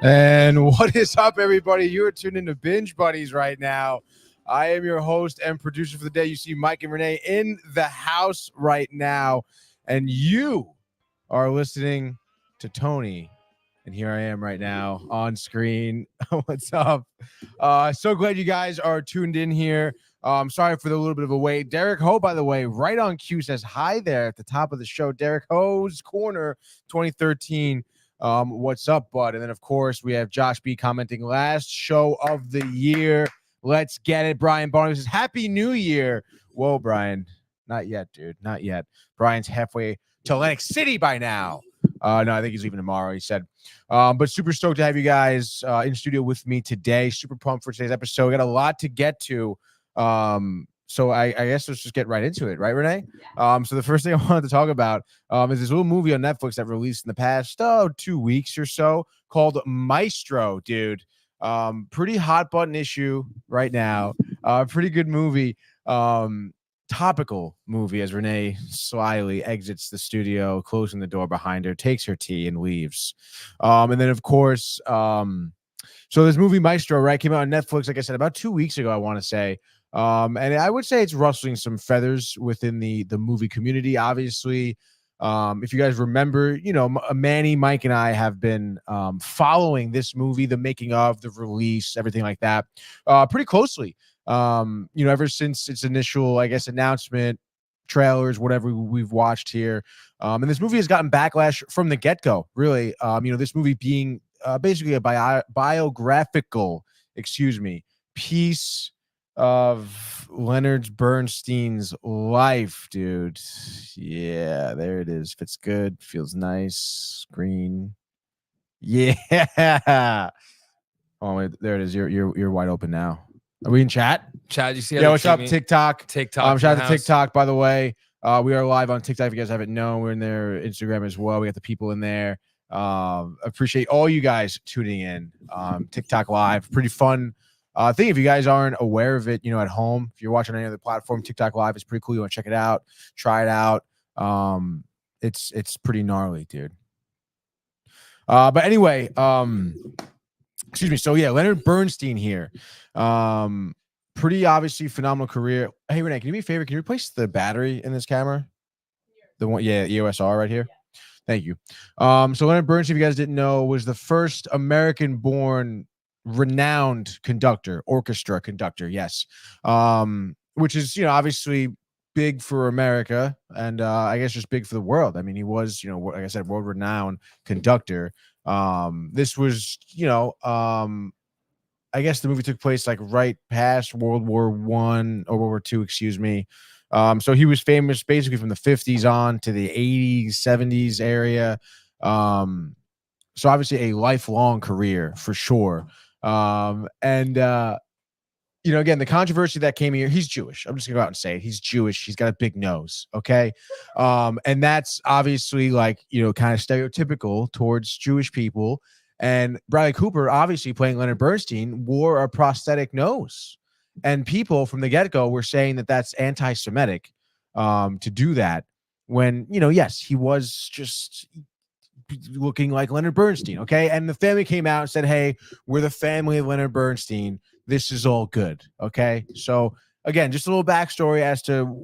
And what is up, everybody? You are tuned into Binge Buddies right now. I am your host and producer for the day. You see Mike and Renee in the house right now. And you are listening to Tony. And here I am right now on screen. What's up? So glad you guys are tuned in here. Sorry for the little bit of a wait. Derek Ho, by the way, right on cue says hi there at the top of the show. Derek Ho's Corner 2013. What's up, bud? And then, of course, we have Josh B commenting last show of the year. Let's get it. Brian Barney says, Happy New Year. Whoa, Brian. Not yet, dude. Not yet. Brian's halfway to Atlantic City by now. No, I think he's leaving tomorrow, he said. But super stoked to have you guys in studio with me today. Super pumped for today's episode. We got a lot to get to. So I guess let's just get right into it, right, Renee? So the first thing I wanted to talk about is this little movie on Netflix that released in the past 2 weeks or so called Maestro, dude. Pretty hot button issue right now. Pretty good movie. Topical movie as Renee slyly exits the studio, closing the door behind her, takes her tea and leaves. And then, of course, so this movie Maestro, right, came out on Netflix, like I said, about 2 weeks ago, I want to say. And I would say it's rustling some feathers within the movie community. Obviously, if you guys remember, Manny, Mike, and I have been following this movie, the making of, the release, everything like that, pretty closely. Ever since its initial, I guess, announcement, trailers, whatever we've watched here. And this movie has gotten backlash from the get-go, really. This movie being basically a biographical, piece of Leonard Bernstein's life, dude. Yeah, there it is. Fits good, feels nice, green. Yeah. Oh wait, there it is. You're wide open now. Are we in chat? Chat, you see? Yeah, what's up, TikTok? TikTok. Shout out to TikTok, by the way. We are live on TikTok. If you guys haven't known, we're in their Instagram as well. We got the people in there. Appreciate all you guys tuning in. TikTok Live, pretty fun. I think if you guys aren't aware of it, at home, if you're watching any other platform, TikTok Live is pretty cool. You want to check it out, try it out. It's pretty gnarly, dude. But anyway, So yeah, Leonard Bernstein here. Pretty obviously phenomenal career. Hey Renee, can you do me a favor? Can you replace the battery in this camera? The one, yeah, EOS R right here. Thank you. So Leonard Bernstein, if you guys didn't know, was the first American-born renowned orchestra conductor, yes. Which is, obviously big for America and I guess just big for the world. I mean, he was, like I said, world-renowned conductor. This was, I guess the movie took place like right past World War I or World War II, excuse me. So he was famous basically from the 50s on to the 80s, 70s area. So obviously a lifelong career for sure. Again, the controversy that came here, he's Jewish. I'm just gonna go out and say it. He's Jewish. He's got a big nose. Okay. And that's obviously kind of stereotypical towards Jewish people. And Bradley Cooper, obviously playing Leonard Bernstein, wore a prosthetic nose. And people from the get-go were saying that that's anti-Semitic to do that when, yes, he was just looking like Leonard Bernstein, okay? And the family came out and said, hey, we're the family of Leonard Bernstein. This is all good, okay? So, again, just a little backstory as to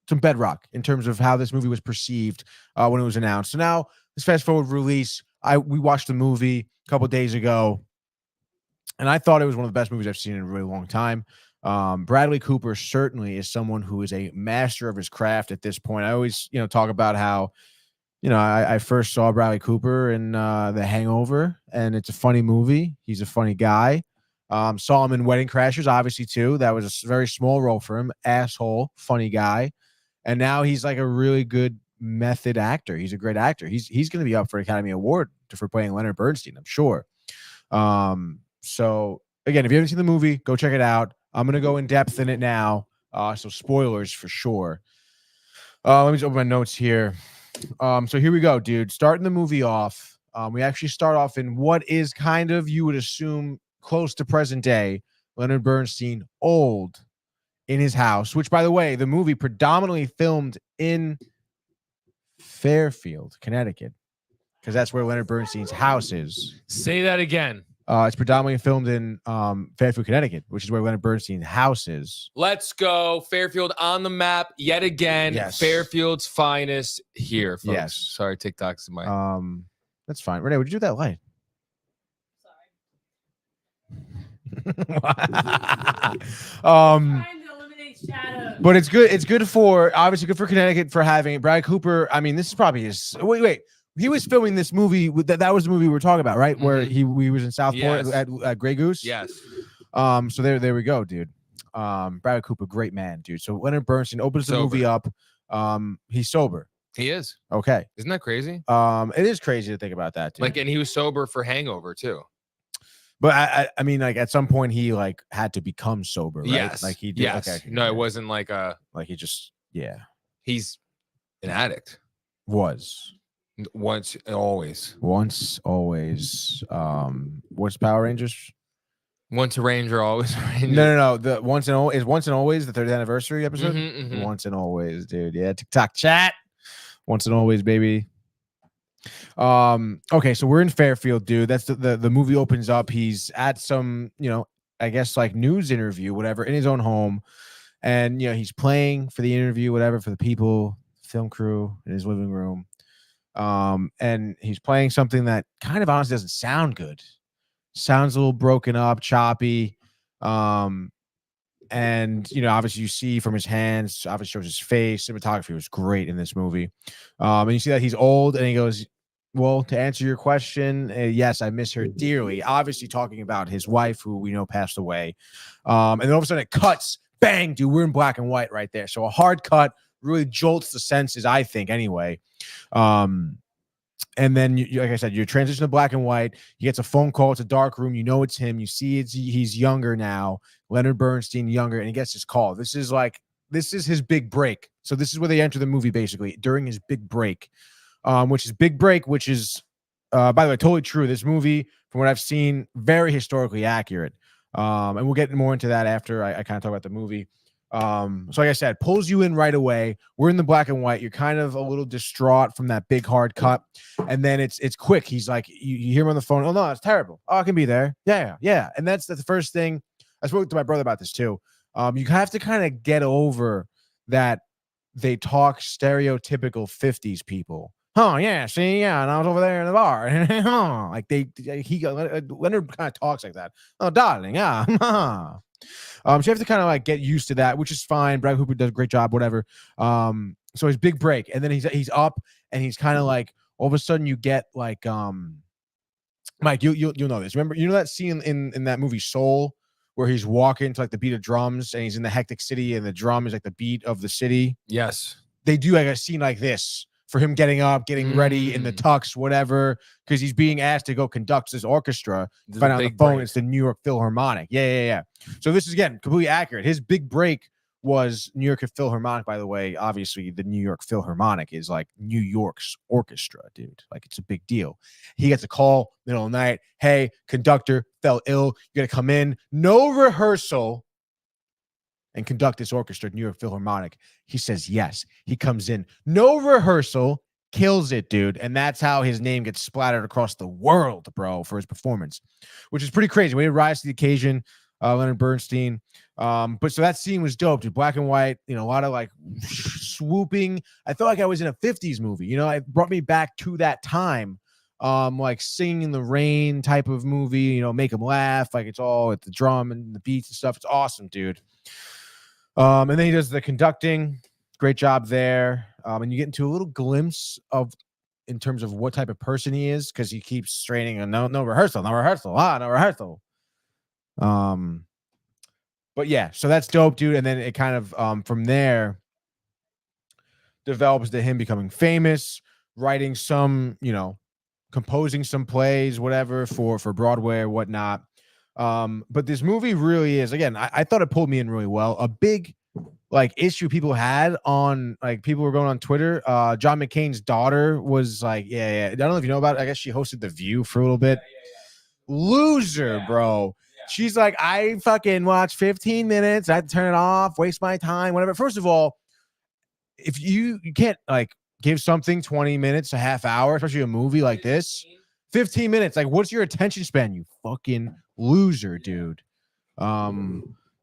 some bedrock in terms of how this movie was perceived when it was announced. So now, this fast-forward release, we watched the movie a couple of days ago, and I thought it was one of the best movies I've seen in a really long time. Bradley Cooper certainly is someone who is a master of his craft at this point. I always, talk about how, I first saw Bradley Cooper in The Hangover, and it's a funny movie. He's a funny guy. Saw him in Wedding Crashers, obviously, too. That was a very small role for him. Asshole, funny guy. And now he's like a really good method actor. He's a great actor. He's going to be up for an Academy Award for playing Leonard Bernstein, I'm sure. So, again, if you haven't seen the movie, go check it out. I'm going to go in depth in it now. So spoilers for sure. Let me just open my notes here. So here we go, dude. Starting the movie off, we actually start off in what is kind of, you would assume, close to present day, Leonard Bernstein, old, in his house, which, by the way, the movie predominantly filmed in Fairfield, Connecticut. because that's where Leonard Bernstein's house is. Say that again. It's predominantly filmed in Fairfield, Connecticut, which is where Leonard Bernstein's house is. Let's go. Fairfield on the map yet again. Yes. Fairfield's finest here, folks. Yes. Sorry, TikTok's in my... That's fine. Renee, would you do that light? But it's good. It's good for, obviously good for Connecticut for having Brad Cooper. I mean, this is probably his. Wait. He was filming this movie. That was the movie we were talking about, right? Where he was in Southport at Grey Goose. Yes. So there we go, dude. Brad Cooper, great man, dude. So Leonard Bernstein opens the movie up. He's sober. He is. Okay. Isn't that crazy? It is crazy to think about that, dude. Like, and he was sober for Hangover too. But I mean, like at some point he like had to become sober, right? Yes. Like he did. Yes. Okay. No, it wasn't like he just He's an addict. Was. Once always. What's Power Rangers? Once a Ranger, always a Ranger. No. The once and always the 30th anniversary episode. Once and always, dude. Yeah, TikTok chat. Once and always, baby. Okay, so we're in Fairfield, dude. That's the movie opens up. He's at some, I guess like news interview, whatever, in his own home, and he's playing for the interview, whatever, for the people, film crew in his living room. And he's playing something that kind of honestly doesn't sound good. Sounds a little broken up, choppy. And obviously you see from his hands, obviously shows his face. Cinematography was great in this movie. And you see that he's old, and he goes, well, to answer your question, yes, I miss her dearly. Obviously talking about his wife, who we know passed away. And then all of a sudden it cuts, bang, dude, we're in black and white right there. So a hard cut really jolts the senses, I think, anyway. And then, like I said, you transition to black and white. He gets a phone call. It's a dark room. It's him. You see he's younger now. Leonard Bernstein, younger, and he gets his call. This is his big break. So this is where they enter the movie, basically, during his big break, which is, by the way, totally true. This movie, from what I've seen, very historically accurate. And we'll get more into that after I kind of talk about the movie. So like I said, pulls you in right away. We're in the black and white. You're kind of a little distraught from that big hard cut, and then it's quick. He's like, you hear him on the phone. Oh no, it's terrible. Oh, I can be there. Yeah. And that's the first thing. I spoke to my brother about this too. You have to kind of get over that they talk stereotypical 50s people. Oh yeah, see, yeah, and I was over there in the bar. Like Leonard kind of talks like that. Oh darling, yeah. So you have to kind of like get used to that, which is fine. Brad Cooper does a great job, whatever. So his big break, and then he's up, and he's kind of like, all of a sudden you get like, Mike, you'll know this. Remember, that scene in that movie Soul, where he's walking to like the beat of drums, and he's in the hectic city, and the drum is like the beat of the city. Yes, they do like a scene like this for him getting up, getting ready in the tux, whatever, because he's being asked to go conduct this orchestra. Find out on the phone, it's the New York Philharmonic. Yeah. So this is, again, completely accurate. His big break was New York Philharmonic, by the way. Obviously, the New York Philharmonic is like New York's orchestra, dude. Like, it's a big deal. He gets a call middle of the night. Hey, conductor fell ill. You got to come in. No rehearsal. And conduct this orchestra at New York Philharmonic. He says yes. He comes in. No rehearsal. Kills it, dude. And that's how his name gets splattered across the world, bro, for his performance, which is pretty crazy. We rise to the occasion, Leonard Bernstein. But so that scene was dope, dude. Black and white, a lot of like swooping. I felt like I was in a 50s movie. It brought me back to that time. Like Singing in the Rain type of movie, make him laugh. Like, it's all with the drum and the beats and stuff. It's awesome, dude. And then he does the conducting. Great job there. And you get into a little glimpse in terms of what type of person he is, because he keeps straining and no rehearsal. No rehearsal. But yeah, so that's dope, dude. And then it kind of from there develops to him becoming famous, writing some, composing some plays, whatever, for Broadway or whatnot. But this movie really is, again, I thought it pulled me in really well. A big like issue people had on, like, people were going on Twitter. John McCain's daughter was like, yeah. I don't know if you know about it. I guess she hosted The View for a little bit. Yeah. Loser, bro. Yeah. She's like, I fucking watch 15 minutes. I had to turn it off, waste my time, whatever. First of all, if you can't like Give something 20 minutes, a half hour, especially a movie like this. 15 minutes. Like, what's your attention span, you fucking loser, dude?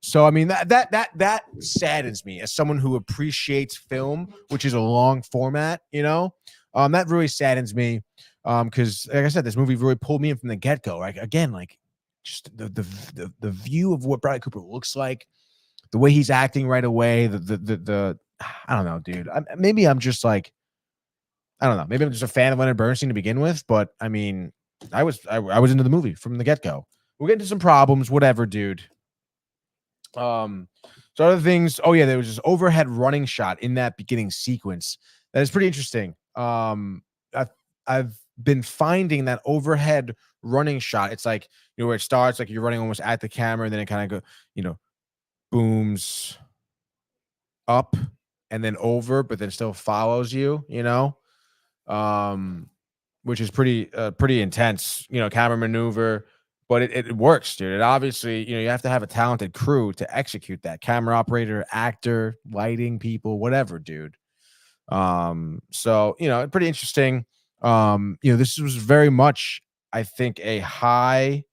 So I mean that saddens me as someone who appreciates film, which is a long format, that really saddens me. Because like I said, this movie really pulled me in from the get-go. Right? Again, like just the view of what Bradley Cooper looks like, the way he's acting right away, the I don't know, dude. Maybe I'm just like, I don't know. Maybe I'm just a fan of Leonard Bernstein to begin with, but I mean, I was into the movie from the get-go. We'll get into some problems, whatever, dude. So other things. Oh yeah, there was this overhead running shot in that beginning sequence that is pretty interesting. I've been finding that overhead running shot. It's like, where it starts, like you're running almost at the camera, and then it kind of go, booms up and then over, but then still follows you. Which is pretty intense, camera maneuver, but it works, dude. It obviously, you have to have a talented crew to execute that. Camera operator, actor, lighting people, whatever, dude. So, pretty interesting. This was very much, I think, a high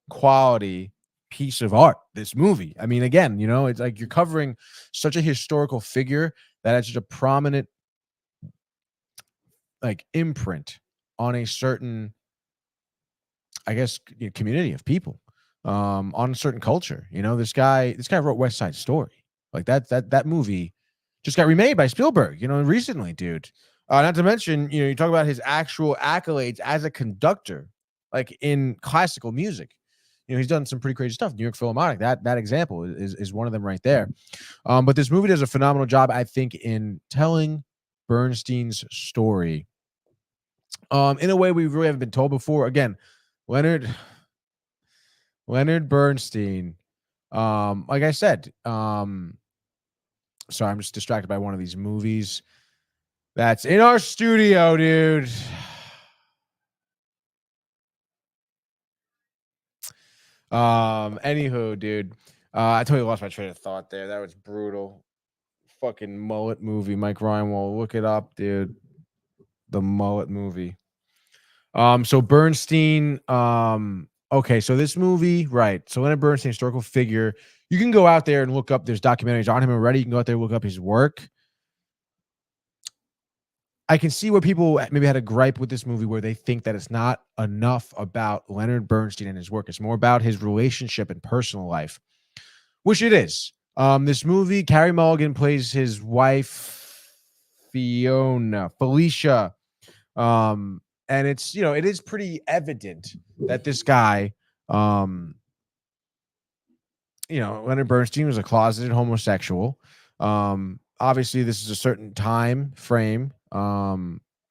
quality piece of art, this movie. I mean, again, it's like you're covering such a historical figure that has such a prominent like imprint on a certain, I guess, community of people, on a certain culture. This guy wrote West Side Story. Like that movie just got remade by Spielberg, recently, dude. Not to mention, you talk about his actual accolades as a conductor, like in classical music. He's done some pretty crazy stuff. New York Philharmonic, that example is one of them right there. But this movie does a phenomenal job, I think, in telling Bernstein's story in a way we really haven't been told before. Again, Leonard Bernstein, like I said, sorry, I'm just distracted by one of these movies that's in our studio, dude. Anywho, dude, I totally lost my train of thought there. That was brutal. Fucking mullet movie. Mike Ryan will look it up, dude. The mullet movie. So Bernstein, okay, so this movie, right? So Leonard Bernstein, historical figure. You can go out there and look up. There's documentaries on him already. You can go out there and look up his work. I can see where people maybe had a gripe with this movie, where they think that it's not enough about Leonard Bernstein and his work. It's more about his relationship and personal life, which it is. This movie, Carey Mulligan plays his wife, Felicia. And it's, it is pretty evident that this guy, Leonard Bernstein was a closeted homosexual. Obviously this is a certain time frame, a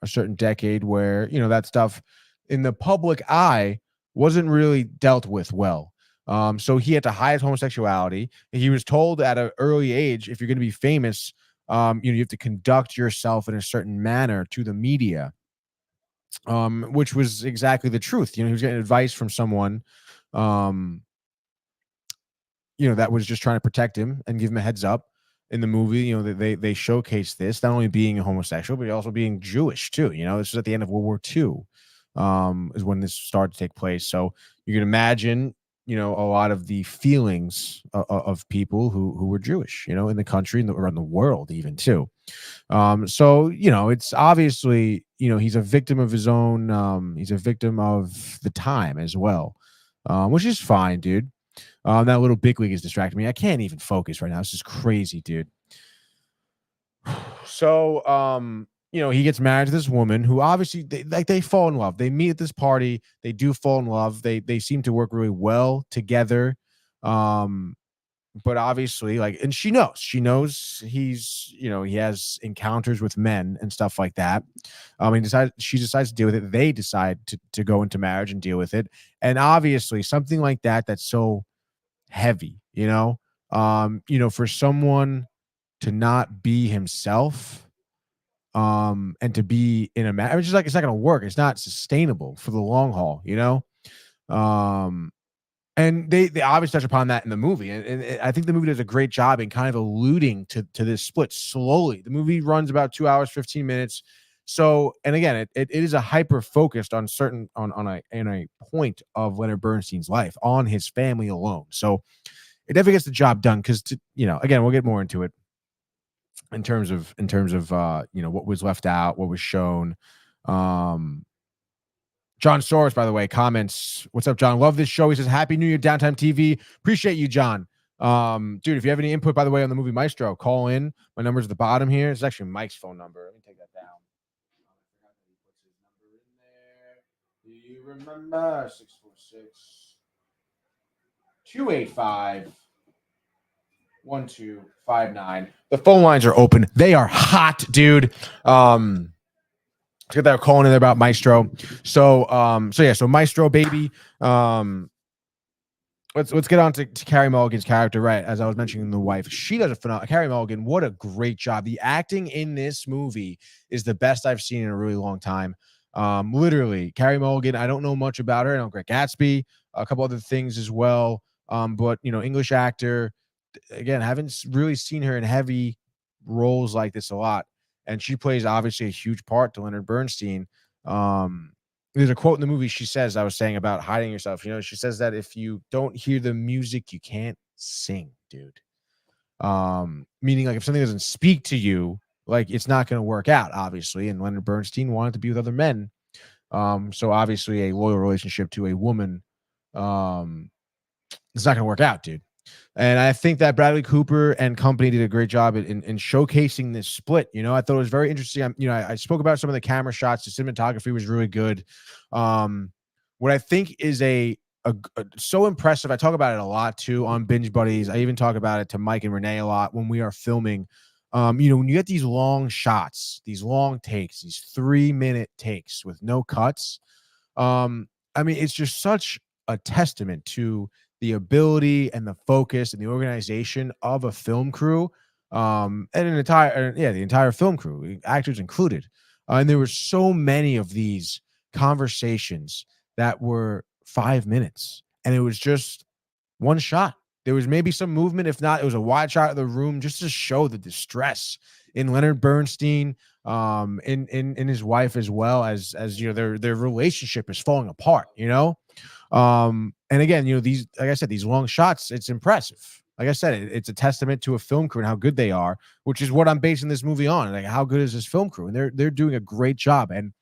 certain decade where, that stuff in the public eye wasn't really dealt with well. So he had to hide his homosexuality. He was told at an early age, if you're going to be famous, you have to conduct yourself in a certain manner to the media. Which was exactly the truth. He was getting advice from someone, that was just trying to protect him and give him a heads up. In the movie, they showcase this, not only being a homosexual, but also being Jewish too. This was at the end of World War II, is when this started to take place. So you can imagine, a lot of the feelings of people who were Jewish, in the country and around the world, even too. So, it's obviously, he's a victim of his own, he's a victim of the time as well, which is fine, dude. That little big league is distracting me. I can't even focus right now. This is crazy, dude. So, he gets married to this woman who obviously they fall in love. They meet at this party. They do fall in love. They seem to work really well together. But obviously, and she knows he's, he has encounters with men and stuff like that. She decides to deal with it. They decide to go into marriage and deal with it. And obviously something like that's so heavy, for someone to not be himself, and to be in a marriage, it's not going to work. It's not sustainable for the long haul, And they obviously touch upon that in the movie, and I think the movie does a great job in kind of alluding to this split slowly. The movie runs about 2 hours 15 minutes, so and again, it is a hyper focused on certain on a point of Leonard Bernstein's life, on his family alone. So it definitely gets the job done because again, we'll get more into it in terms of what was left out, what was shown. Um, John Soros, by the way, comments, "What's up, John? Love this show." He says, "Happy New Year, Downtime TV." Appreciate you, John. Dude, if you have any input, by the way, on the movie Maestro, call in. My number's at the bottom here. It's actually Mike's phone number. Let me take that down. Do you remember? 646 285 1259. The phone lines are open. They are hot, dude. Let's get that calling in there about Maestro. So Maestro, baby. Let's get on to Carey Mulligan's character, right? As I was mentioning, the wife, she does a phenomenal. Carey Mulligan, what a great job! The acting in this movie is the best I've seen in a really long time. Literally, Carey Mulligan. I don't know much about her. I know Great Gatsby, a couple other things as well. But English actor. Again, haven't really seen her in heavy roles like this a lot, and she plays obviously a huge part to Leonard Bernstein. There's a quote in the movie she says, I was saying about hiding yourself. She says that if you don't hear the music, you can't sing, dude. Meaning like if something doesn't speak to you, like it's not going to work out, obviously. And Leonard Bernstein wanted to be with other men. So obviously a loyal relationship to a woman, it's not going to work out, dude. And I think that Bradley Cooper and company did a great job in showcasing this split. I thought it was very interesting. I spoke about some of the camera shots. The cinematography was really good. What I think is so impressive. I talk about it a lot too on Binge Buddies. I even talk about it to Mike and Renee a lot when we are filming. When you get these long shots, these long takes, these 3-minute takes with no cuts. It's just such a testament to the ability and the focus and the organization of a film crew, and the entire film crew, actors included. And there were so many of these conversations that were 5 minutes, and it was just one shot. There was maybe some movement. If not, it was a wide shot of the room just to show the distress in Leonard Bernstein, in his wife, as well as their relationship is falling apart. And again, these, like I said, these long shots, it's impressive. Like I said, it's a testament to a film crew and how good they are, which is what I'm basing this movie on. Like, how good is this film crew? And they're doing a great job. And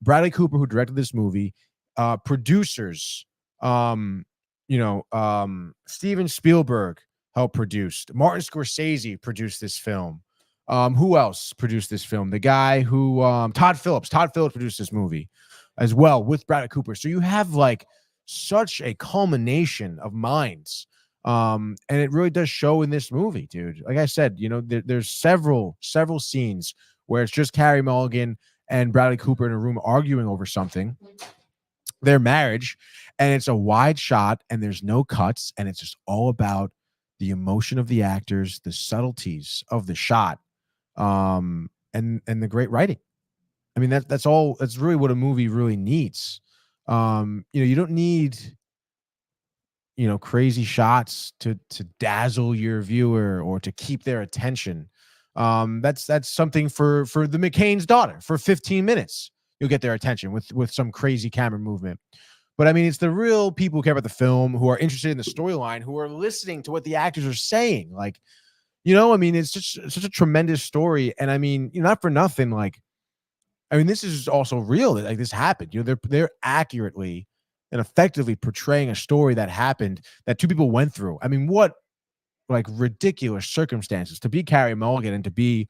Bradley Cooper, who directed this movie, producers, Steven Spielberg helped produce. Martin Scorsese produced this film. Who else produced this film? The guy who Todd Phillips produced this movie as well with Bradley Cooper. So you have like such a culmination of minds. And it really does show in this movie, dude. Like I said, there's several scenes where it's just Carey Mulligan and Bradley Cooper in a room arguing over something, their marriage, and it's a wide shot and there's no cuts, and it's just all about the emotion of the actors, the subtleties of the shot, and the great writing. That's all. That's really what a movie really needs. You don't need crazy shots to dazzle your viewer or to keep their attention. That's something for the McCain's daughter. For 15 minutes, you'll get their attention with some crazy camera movement. But it's the real people who care about the film, who are interested in the storyline, who are listening to what the actors are saying. Like, it's just such a tremendous story. And not for nothing, like, this is also real. Like, this happened. They're accurately and effectively portraying a story that happened, that two people went through. What like ridiculous circumstances to be Carey Mulligan and to be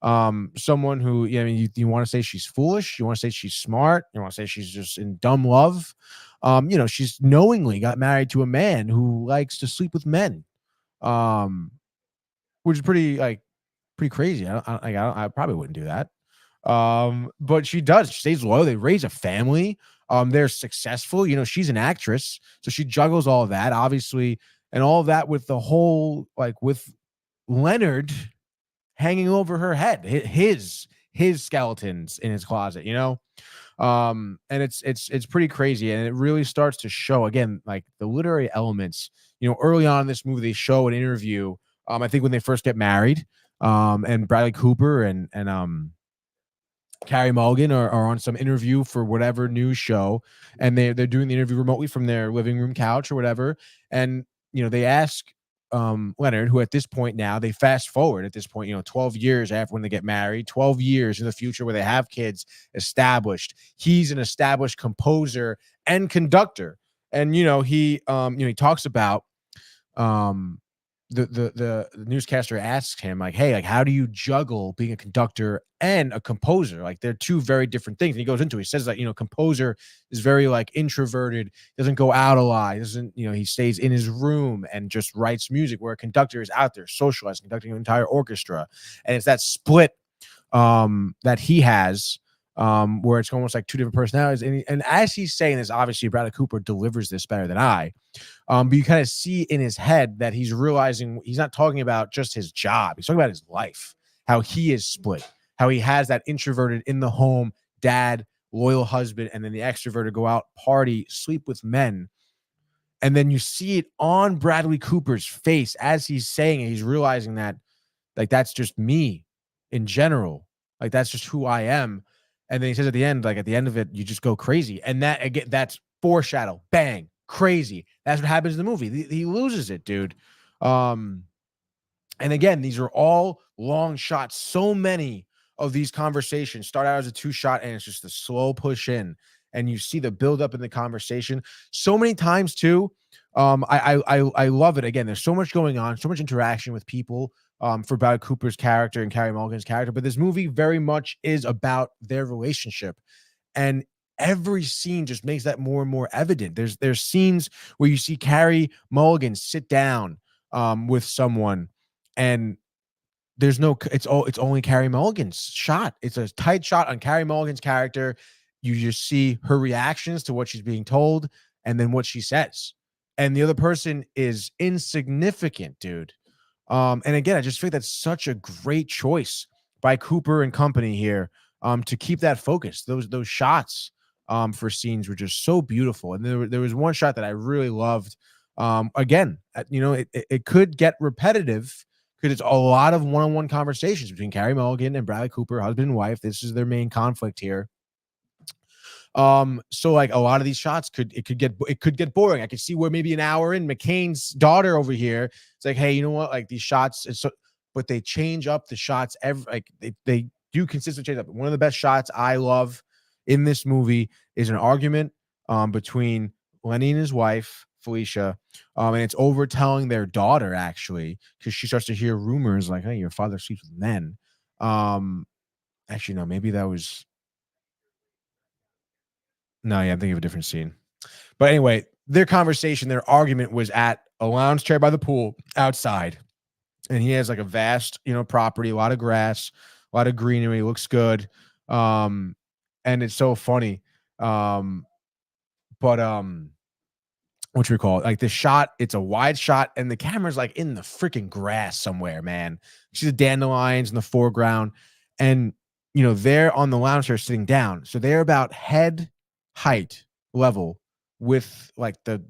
someone who, you want to say she's foolish, you want to say she's smart, you want to say she's just in dumb love. She's knowingly got married to a man who likes to sleep with men, which is pretty crazy. I probably wouldn't do that. But she does. She stays loyal. They raise a family. They're successful. She's an actress, so she juggles all of that, obviously, and all of that with the whole, like, with Leonard hanging over her head, his his skeletons in his closet, and it's pretty crazy, and it really starts to show again like the literary elements. Early on in this movie, they show an interview. I think when they first get married, and Bradley Cooper and Carey Mulligan are on some interview for whatever news show, and they're doing the interview remotely from their living room couch or whatever. And they ask Leonard, who at this point now they fast forward at this point, 12 years after when they get married, 12 years in the future where they have kids established. He's an established composer and conductor, and he talks about um the newscaster asks him like, hey, like, how do you juggle being a conductor and a composer? Like, they're two very different things. And he goes into it. He says that composer is very like introverted, doesn't go out a lot, doesn't he stays in his room and just writes music, where a conductor is out there socializing, conducting an entire orchestra. And it's that split that he has, where it's almost like two different personalities. And as he's saying this, obviously Bradley Cooper delivers this better than I. But you kind of see in his head that he's realizing he's not talking about just his job. He's talking about his life, how he is split, how he has that introverted in the home dad, loyal husband, and then the extroverted go out, party, sleep with men. And then you see it on Bradley Cooper's face as he's saying it. He's realizing that like that's just me in general. Like that's just who I am. And then he says at the end, like at the end of it, you just go crazy. And that again, that's foreshadow, bang, crazy. That's what happens in the movie. He loses it, dude. And again, these are all long shots. So many of these conversations start out as a 2-shot, and it's just a slow push in, and you see the build up in the conversation so many times too. I love it. Again, there's so much going on, so much interaction with people. For Bradley Cooper's character and Carey Mulligan's character, but this movie very much is about their relationship, and every scene just makes that more and more evident. There's scenes where you see Carey Mulligan sit down with someone, and it's only Carey Mulligan's shot. It's a tight shot on Carey Mulligan's character. You just see her reactions to what she's being told, and then what she says, and the other person is insignificant, dude. And again, I just think that's such a great choice by Cooper and company here, to keep that focus. Those shots for scenes were just so beautiful. And there was one shot that I really loved. Again, it could get repetitive because it's a lot of one-on-one conversations between Carey Mulligan and Bradley Cooper, husband and wife. This is their main conflict here. So like a lot of these shots could get boring. I could see where maybe an hour in, McCain's daughter over here, it's like, hey, you know what? Like these shots, but they change up the shots they do consistently change up. One of the best shots I love in this movie is an argument between Lenny and his wife, Felicia. And it's over telling their daughter, actually, because she starts to hear rumors like, hey, your father sleeps with men. Actually, no, maybe that was. No, yeah, I'm thinking of a different scene. But anyway, their argument was at a lounge chair by the pool outside. And he has like a vast, property, a lot of grass, a lot of greenery, looks good. And it's so funny. But what you call it? Like the shot, it's a wide shot, and the camera's like in the freaking grass somewhere, man. See the dandelions in the foreground. And they're on the lounge chair sitting down. So they're about head height level with like the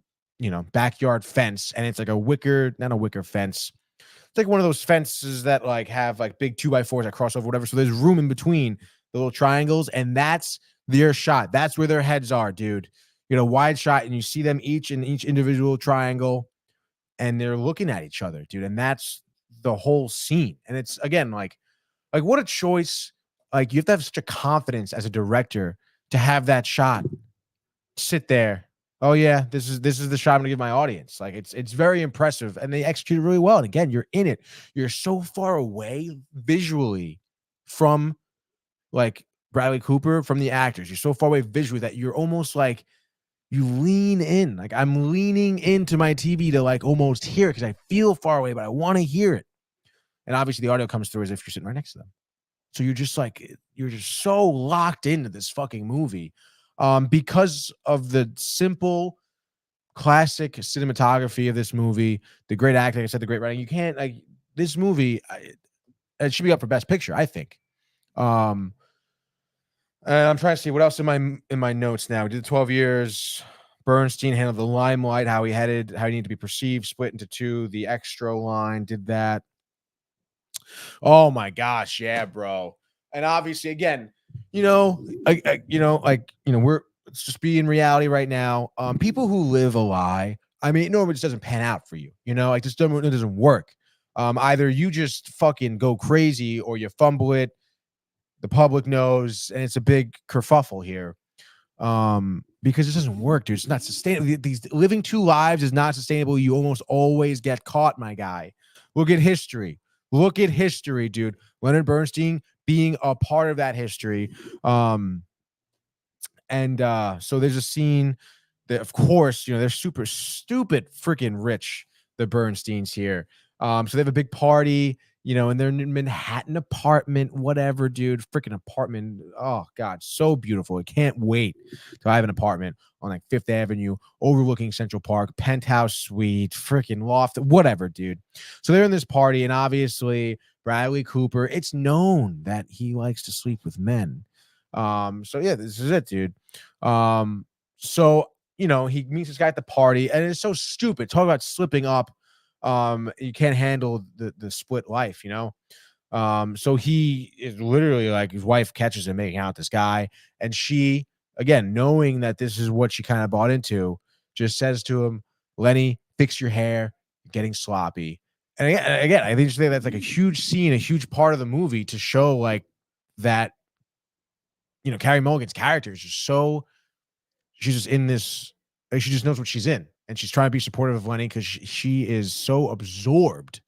backyard fence, and it's like not a wicker fence. It's like one of those fences that like have like big 2x4s that cross over, whatever. So there's room in between the little triangles, and that's their shot. That's where their heads are, dude. Wide shot, and you see them each in each individual triangle, and they're looking at each other, dude. And that's the whole scene. And it's again like what a choice. Like you have to have such a confidence as a director to have that shot sit there. Oh yeah, this is the shot I'm gonna give my audience. Like it's very impressive, and they execute really well. And again, you're in it. You're so far away visually from like Bradley Cooper, from the actors. You're so far away visually that you're almost like you lean in. Like I'm leaning into my TV to like almost hear it because I feel far away, but I want to hear it. And obviously the audio comes through as if you're sitting right next to them. So you're just so locked into this fucking movie, because of the simple, classic cinematography of this movie, the great acting, like I said, the great writing. You can't this movie. It should be up for Best Picture, I think. Um, and I'm trying to see what else in my notes now. We did the 12 years. Bernstein handled the limelight, how he needed to be perceived, split into two. The extra line did that. Oh my gosh, yeah, bro. And obviously, again, we're let's just be in reality right now. People who live a lie, I mean, it normally just doesn't pan out for you. Like just it doesn't work. Either you just fucking go crazy or you fumble it. The public knows, and it's a big kerfuffle here. Because it doesn't work, dude. It's not sustainable. These living two lives is not sustainable. You almost always get caught, my guy. Look at history. Look at history, dude. Leonard Bernstein being a part of that history. So there's a scene that, of course, they're super stupid freaking rich, the Bernsteins here. So they have a big party, and they're in a Manhattan apartment, whatever, dude. Freaking apartment. Oh, God, so beautiful. I can't wait to have an apartment on like Fifth Avenue overlooking Central Park, penthouse suite, freaking loft, whatever, dude. So they're in this party, and obviously, Bradley Cooper, it's known that he likes to sleep with men. So yeah, this is it, dude. So he meets this guy at the party, and it's so stupid. Talk about slipping up. You can't handle the split life, So he is literally like, his wife catches him making out with this guy, and she, again, knowing that this is what she kind of bought into, just says to him, "Lenny, fix your hair, getting sloppy." And again, I think that's like a huge scene, a huge part of the movie to show like that. Carey Mulligan's character is just she's just in this, like, she just knows what she's in, and she's trying to be supportive of Lenny because she is so absorbed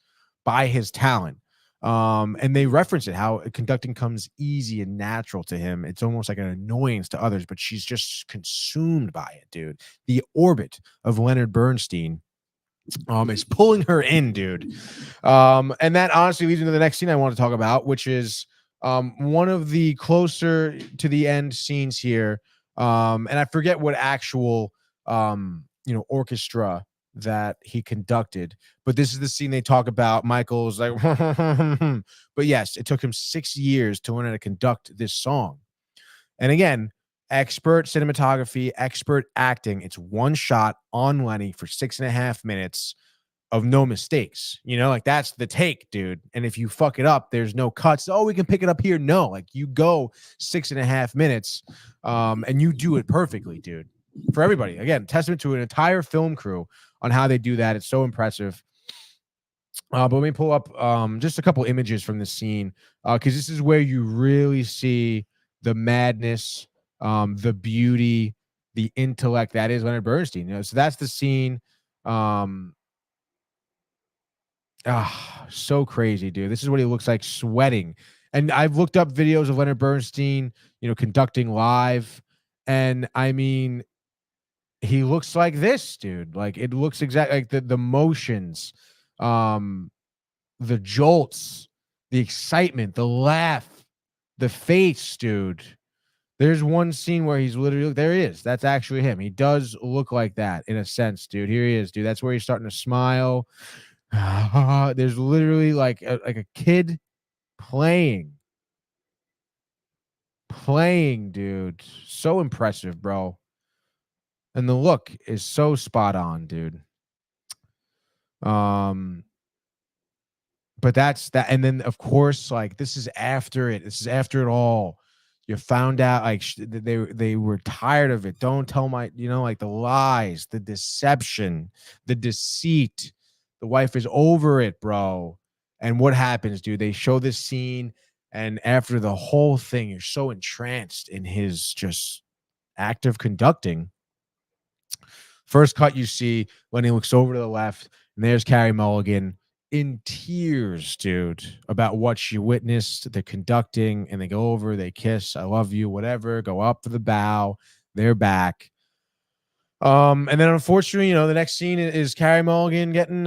by his talent. And they reference it, how conducting comes easy and natural to him. It's almost like an annoyance to others, but she's just consumed by it, dude. The orbit of Leonard Bernstein is pulling her in, dude. And that honestly leads into the next scene I want to talk about, which is one of the closer to the end scenes here. And I forget what actual orchestra that he conducted, but this is the scene they talk about. Michael's like, but yes, it took him 6 years to learn how to conduct this song. And again, expert cinematography, expert acting. It's one shot on Lenny for 6.5 minutes of no mistakes. Like that's the take, dude. And if you fuck it up, there's no cuts. Oh, we can pick it up here. No, like you go 6.5 minutes, and you do it perfectly, dude. For everybody, again, testament to an entire film crew on how they do that. It's so impressive. But let me pull up just a couple images from the scene, because this is where you really see the madness, the beauty, the intellect that is Leonard Bernstein. So that's the scene. So crazy, dude. This is what he looks like sweating. And I've looked up videos of Leonard Bernstein, conducting live. And I mean, he looks like this, dude. Like it looks exactly like the motions, the jolts, the excitement, the laugh, the face, dude. There's one scene where he's literally, there he is. That's actually him. He does look like that in a sense, dude. Here he is, dude. That's where he's starting to smile. There's literally like a kid playing, dude. So impressive, bro. And the look is so spot on, dude. But that's that. And then of course, like this is after it. This is after it all. You found out like they were tired of it. Don't tell my, like the lies, the deception, the deceit. The wife is over it, bro. And what happens, dude? They show this scene, and after the whole thing, you're so entranced in his just act of conducting. First cut you see when he looks over to the left, and there's Carey Mulligan in tears, dude, about what she witnessed, the conducting, and they go over, they kiss, I love you, whatever, go up for the bow, they're back. And then unfortunately, the next scene is Carey Mulligan getting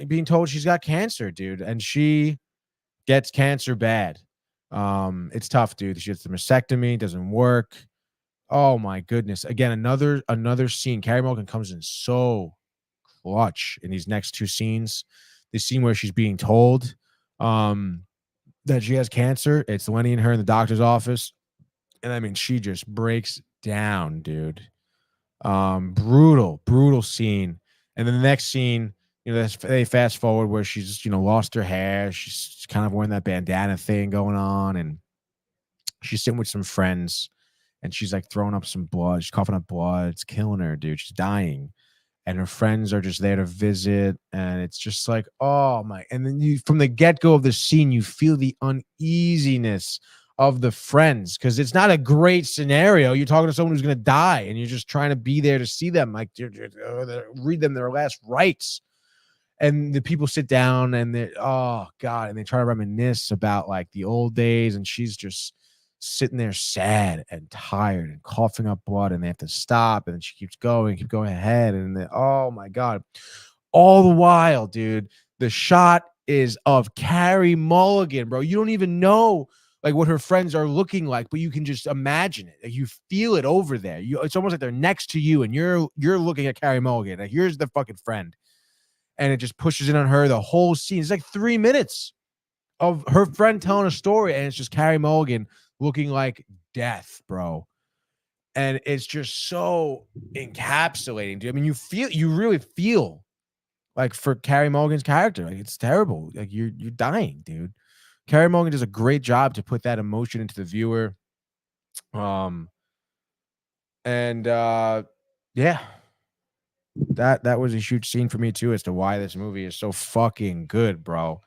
being told she's got cancer, dude, and she gets cancer bad. It's tough, dude. She gets the mastectomy, doesn't work. Oh my goodness. Again, another scene. Carey Mulligan comes in so clutch in these next two scenes. The scene where she's being told, that she has cancer. It's Lenny and her in the doctor's office. And I mean, she just breaks down, dude. Brutal scene. And then the next scene, they fast forward where she's, lost her hair. She's kind of wearing that bandana thing going on, and she's sitting with some friends, and she's like throwing up some blood. She's coughing up blood. It's killing her, dude. She's dying. And her friends are just there to visit. And it's just like, oh my. And then from the get-go of the scene, you feel the uneasiness of the friends, because it's not a great scenario. You're talking to someone who's going to die, and you're just trying to be there to see them, like read them their last rites. And the people sit down and they, oh God, and they try to reminisce about like the old days, and she's just sitting there sad and tired and coughing up blood, and they have to stop, and then she keep going ahead, and then, oh my God. All the while, dude, the shot is of Carrie Mulligan, bro. You don't even know like what her friends are looking like, but you can just imagine it. Like, you feel it over there. It's almost like they're next to you, and you're looking at Carrie Mulligan. Like, here's the fucking friend. And it just pushes in on her the whole scene. It's like 3 minutes of her friend telling a story, and it's just Carrie Mulligan looking like death, bro. And it's just so encapsulating, dude. I mean, you really feel like for Carrie Mulligan's character. Like, it's terrible. Like, you're dying, dude. Carrie Mulligan does a great job to put that emotion into the viewer. And yeah, that was a huge scene for me too, as to why this movie is so fucking good, bro.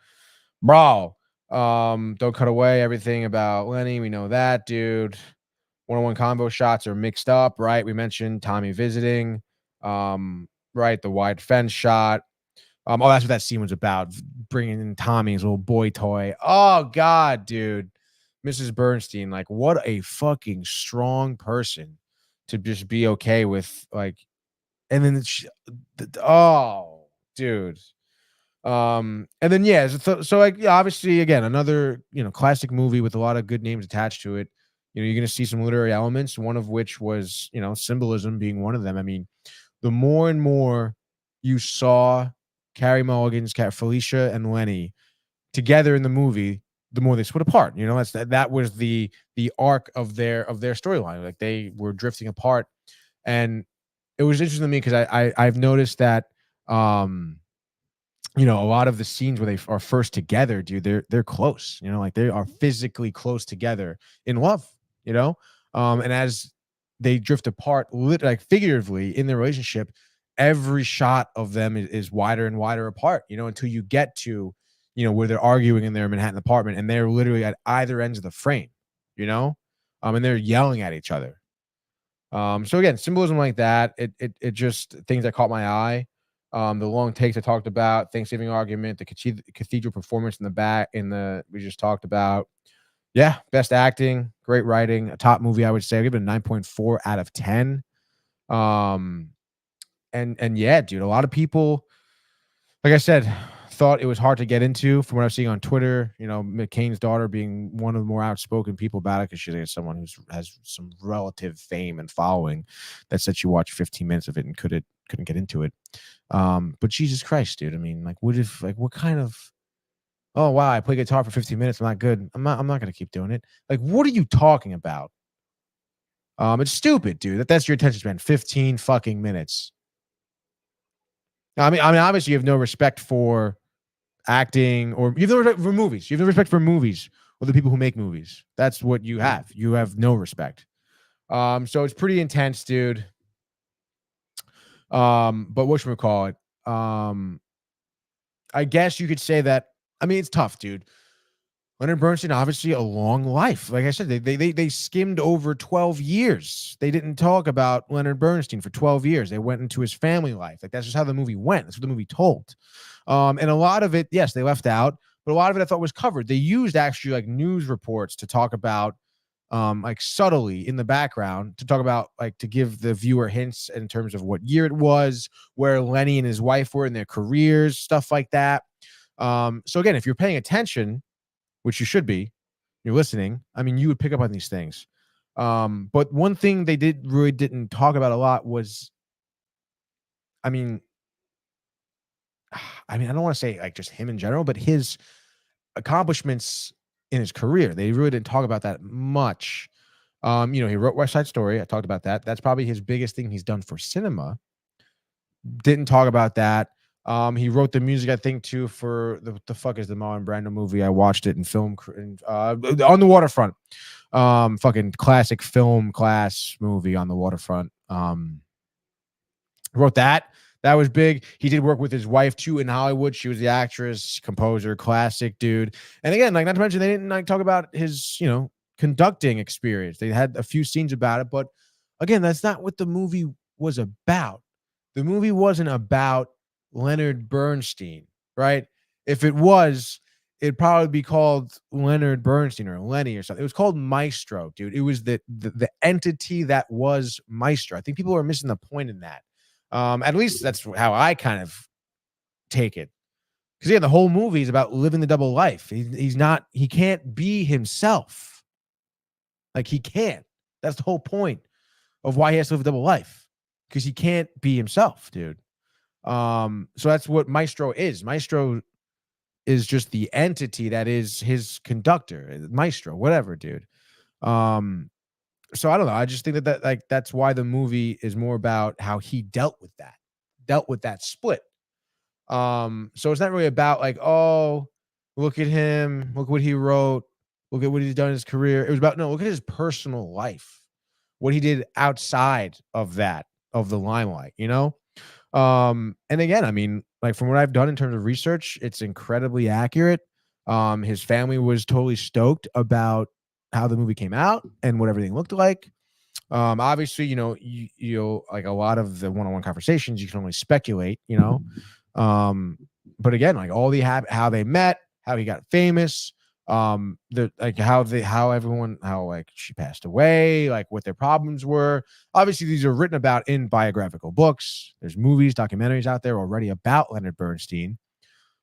Don't cut away everything about Lenny. We know that, dude. One-on-one combo shots are mixed up, right? We mentioned Tommy visiting, right? The wide fence shot. That's what that scene was about. Bringing in Tommy's little boy toy. Oh God, dude. Mrs. Bernstein, like, what a fucking strong person to just be okay with, like, and then oh, dude. And then yeah, so like, yeah, obviously, again, another classic movie with a lot of good names attached to it. You're going to see some literary elements, one of which was symbolism being one of them. I mean, the more and more you saw Carrie Mulligan's cat Felicia and Lenny together in the movie, the more they split apart. That was the arc of their storyline. Like, they were drifting apart, and it was interesting to me because I've noticed that a lot of the scenes where they are first together, dude, they're close. Like, they are physically close together in love. And as they drift apart, like figuratively in their relationship, every shot of them is wider and wider apart. Until you get to where they're arguing in their Manhattan apartment, and they're literally at either ends of the frame. And they're yelling at each other. So again, symbolism like that, it just things that caught my eye. The long takes I talked about, Thanksgiving argument, the cathedral performance in the back we just talked about. Yeah, best acting, great writing, a top movie, I would say. I give it a 9.4 out of 10. And yeah, dude, a lot of people, like I said, thought it was hard to get into. From what I'm seeing on Twitter, McCain's daughter being one of the more outspoken people about it, because she's someone who has some relative fame and following, that said she watched 15 minutes of it and couldn't get into it. But Jesus Christ, dude, I mean, like, what kind of, oh wow, I play guitar for 15 minutes, I'm not good, I'm not gonna keep doing it. Like, what are you talking about? It's stupid, dude. That's your attention span, 15 fucking minutes. I mean, obviously you have no respect for acting, or you have no respect for movies. You have no respect for movies or the people who make movies. That's what you have. You have no respect. So it's pretty intense, dude. But whatchamacallit, I guess you could say that. I mean, it's tough, dude. Leonard Bernstein, obviously a long life. Like I said, they skimmed over 12 years. They didn't talk about Leonard Bernstein for 12 years. They went into his family life. Like, that's just how the movie went. That's what the movie told. And a lot of it, yes, they left out, but a lot of it I thought was covered. They used actually like news reports to talk about, like subtly in the background, to talk about, like, to give the viewer hints in terms of what year it was, where Lenny and his wife were in their careers, stuff like that. So again, if you're paying attention, which you should be, you're listening, I mean, you would pick up on these things. But one thing they didn't talk about a lot was, I mean, I don't want to say like just him in general, but his accomplishments in his career. They really didn't talk about that much. He wrote West Side Story. I talked about that. That's probably his biggest thing he's done for cinema. Didn't talk about that. He wrote the music, I think, too, for the fuck is the Marlon Brando movie? I watched it in film on the waterfront. Fucking classic film class movie on the waterfront. Wrote that. That was big. He did work with his wife too in Hollywood. She was the actress, composer, classic dude. And again, like not to mention, they didn't like talk about his, conducting experience. They had a few scenes about it, but again, that's not what the movie was about. The movie wasn't about Leonard Bernstein, right? If it was, it'd probably be called Leonard Bernstein or Lenny or something. It was called Maestro, dude. It was the entity that was Maestro. I think people are missing the point in that. At least that's how I kind of take it. Because yeah, the whole movie is about living the double life. He can't be himself. Like he can't. That's the whole point of why he has to live a double life. Because he can't be himself, dude. So that's what Maestro is. Maestro is just the entity that is his conductor, Maestro, whatever, dude. So I don't know. I just think that that's why the movie is more about how he dealt with that split. So it's not really about like, oh, look at him, look what he wrote, look at what he's done in his career. It was about no, look at his personal life, what he did outside of the limelight, And again, I mean, like from what I've done in terms of research, it's incredibly accurate. His family was totally stoked about how the movie came out and what everything looked like. Obviously, you like a lot of the one-on-one conversations, you can only speculate, but again, like all how they met, how he got famous, how like she passed away, like what their problems were. Obviously, these are written about in biographical books. There's movies, documentaries out there already about Leonard Bernstein.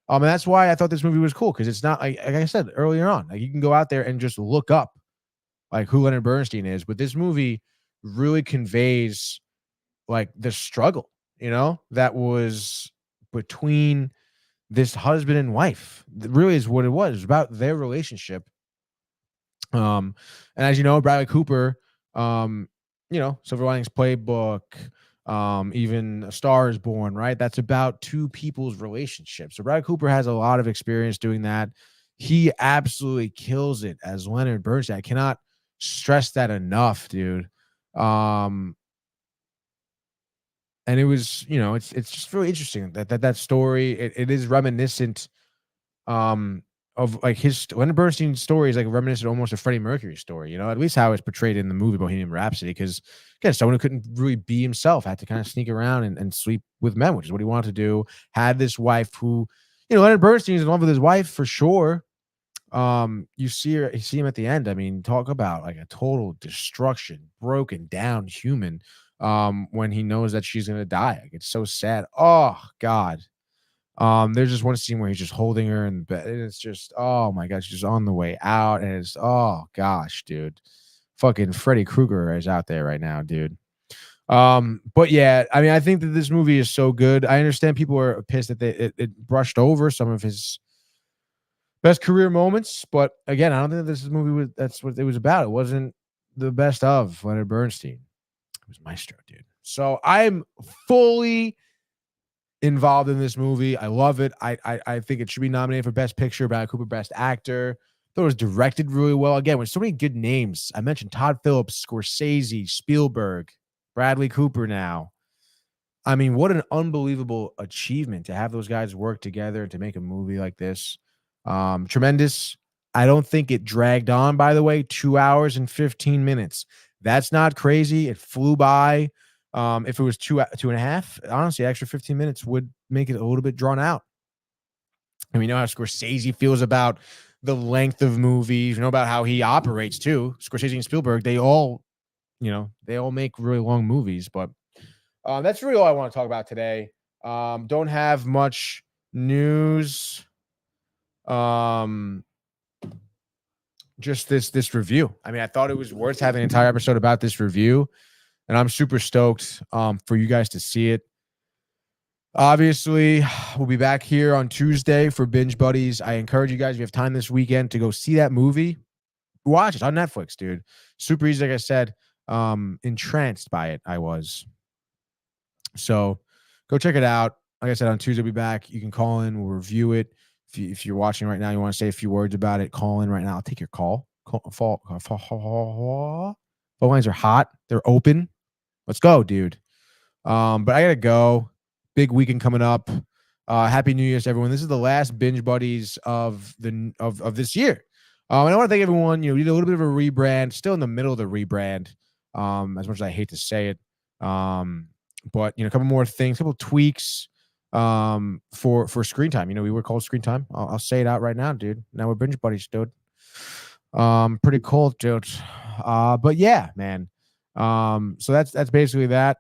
And that's why I thought this movie was cool because it's not like I said earlier on, like you can go out there and just look up like who Leonard Bernstein is, but this movie really conveys like the struggle, that was between this husband and wife. That really is what it was. It was about their relationship. And as you know, Bradley Cooper, Silver Linings Playbook, even A Star is Born, right? That's about two people's relationship. So Bradley Cooper has a lot of experience doing that. He absolutely kills it as Leonard Bernstein. I cannot stress that enough, dude. And it was, it's just really interesting that story. It is reminiscent of like Leonard Bernstein's story is like reminiscent almost of Freddie Mercury's story, at least how it's portrayed in the movie Bohemian Rhapsody. Because again, someone who couldn't really be himself had to kind of sneak around and sleep with men, which is what he wanted to do. Had this wife who, Leonard Bernstein's in love with his wife for sure. You see him at the end. I mean, talk about like a total destruction, broken down human. When he knows that she's gonna die, like, it's so sad. Oh God. There's just one scene where he's just holding her in bed, and it's just, oh my gosh, she's on the way out, and it's, oh gosh, dude, fucking Freddy Krueger is out there right now, dude. But yeah, I mean, I think that this movie is so good. I understand people are pissed that it brushed over some of his best career moments, but again, I don't think that this movie that's what it was about. It wasn't the best of Leonard Bernstein. It was Maestro, dude. So I'm fully involved in this movie. I love it. I think it should be nominated for Best Picture, Bradley Cooper Best Actor. I thought it was directed really well. Again, with so many good names. I mentioned Todd Phillips, Scorsese, Spielberg, Bradley Cooper now. I mean, what an unbelievable achievement to have those guys work together to make a movie like this. Tremendous. I don't think it dragged on, by the way, 2 hours and 15 minutes. That's not crazy. It flew by. If it was two and a half, honestly, extra 15 minutes would make it a little bit drawn out. And we know how Scorsese feels about the length of movies. We know about how he operates too. Scorsese and Spielberg, they all make really long movies. But that's really all I want to talk about today. Don't have much news. Just this review. I mean, I thought it was worth having an entire episode about this review, and I'm super stoked for you guys to see it. Obviously, we'll be back here on Tuesday for Binge Buddies. I encourage you guys, if you have time this weekend, to go see that movie. Watch it on Netflix, dude. Super easy, like I said. Entranced by it, I was. So go check it out. Like I said, on Tuesday, we'll be back. You can call in. We'll review it. If you're watching right now, you want to say a few words about it, call in right now. I'll take your call. Phone lines are hot. They're open. Let's go, dude. But I got to go. Big weekend coming up. Happy New Year's to everyone. This is the last Binge Buddies of this year. And I want to thank everyone. We did a little bit of a rebrand, still in the middle of the rebrand, as much as I hate to say it. But a couple more things, a couple tweaks for screen time. We were called screen time. I'll say it out right now, dude. Now we're Binge Buddies, dude. Pretty cool, dude. But yeah, man. So that's basically that.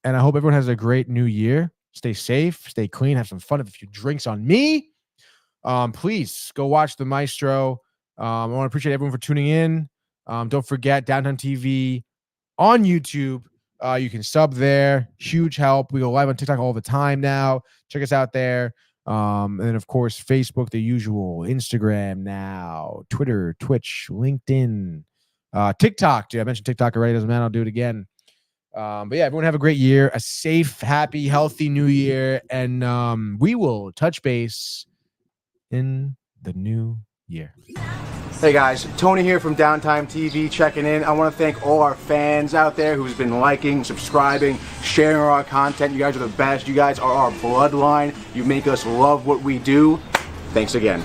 And I hope everyone has a great new year. Stay safe, stay clean, have some fun. Have a few drinks on me. Please go watch the Maestro. I want to appreciate everyone for tuning in. Don't forget Downtown TV on YouTube. You can sub there. Huge help. We go live on TikTok all the time now. Check us out there. And then, of course, Facebook, the usual. Instagram now. Twitter, Twitch, LinkedIn. TikTok. Dude, I mentioned TikTok already. Doesn't matter. I'll do it again. But yeah, everyone have a great year. A safe, happy, healthy new year. And we will touch base in the new year. Hey guys, Tony here from Downtime TV checking in. I want to thank all our fans out there who's been liking, subscribing, sharing our content. You guys are the best. You guys are our bloodline. You make us love what we do. Thanks again.